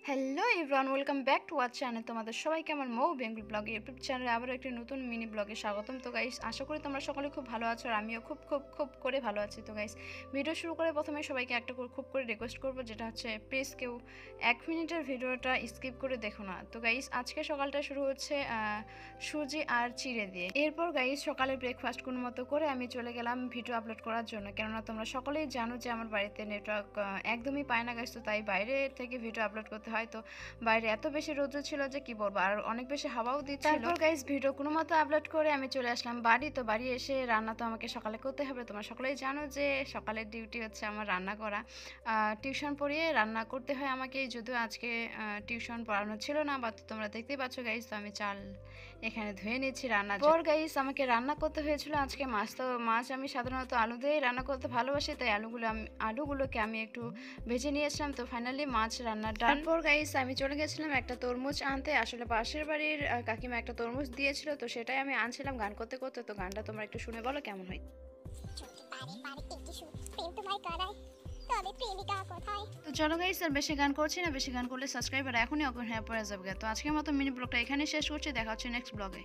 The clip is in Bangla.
Hello everyone, welcome back to our channel. তোমাদের সবাইকে আমার মৌ বেঙ্গল ব্লগ ইউটিউব চ্যানেলে আবারও একটি নতুন মিনি ব্লগে স্বাগতম। তো গাইস, আশা করি তোমরা সকলে খুব ভালো আছো আর আমিও খুব খুব খুব করে ভালো আছি। তো গাইস, ভিডিও শুরু করে প্রথমে সবাইকে একটা করে খুব করে রিকোয়েস্ট করবো, যেটা হচ্ছে প্লিজ কেউ 1 মিনিটের ভিডিওটা স্কিপ করে দেখো না। তো গাইস, আজকে সকালটা শুরু হচ্ছে সুজি আর চিড়ে দিয়ে। এরপর গাইস, সকালে ব্রেকফাস্ট কোনো মতো করে আমি চলে গেলাম ভিডিও আপলোড করার জন্য, কেননা তোমরা সকলেই জানো যে আমার বাড়িতে নেটওয়ার্ক একদমই পায় না গাইস। তো তাই বাইরে থেকে ভিডিও আপলোড করতে হয়। তো বাইরে এত বেশি রোদ্র ছিল যে কি বলবো, আর অনেক বেশি হাওয়াও দিচ্ছিল। তারপর গাইস, ভিডিও কোনো মতো আপলোড করে আমি চলে আসলাম বাড়ি। তো বাড়ি এসে রান্না তো আমাকে সকালে করতে হবে। তোমরা সকলেই জানো যে সকালের ডিউটি হচ্ছে আমার রান্না করা। টিউশন পড়িয়ে রান্না করতে হয় আমাকে, যদিও আজকে টিউশন পড়ানো ছিল না, বা তোমরা দেখতেই পাচ্ছ গাইস। তো আমি চাল এখানে ধুয়ে নিচ্ছি রান্না পর গাইস। আমাকে রান্না করতে হয়েছিল আজকে মাছ। তো মাছ আমি সাধারণত আলু দিয়েই রান্না করতে ভালোবাসি, তাই আলুগুলোকে আমি একটু ভেজে নিয়েছিলাম। তো ফাইনালি মাছ রান্নার ডান। তারপর গাইস, আমি চলে গেছিলাম একটা তরমুজ আনতে। আসলে পাশের বাড়ির কাকিমা একটা তরমুজ দিয়েছিল, তো সেটাই আমি আনছিলাম গান করতে করতে। তো গানটা তোমরা একটু শুনে বলো কেমন হয়। তো চলো গাইস, আর বেশি গান করছি না, বেশি গান করলে সাবস্ক্রাইবার এখনই অজ্ঞান হয়ে পড়ে যাবে। তো আজকের মতো মিনি ব্লগটা এখানে শেষ করছি, দেখা হচ্ছে নেক্সট ব্লগে।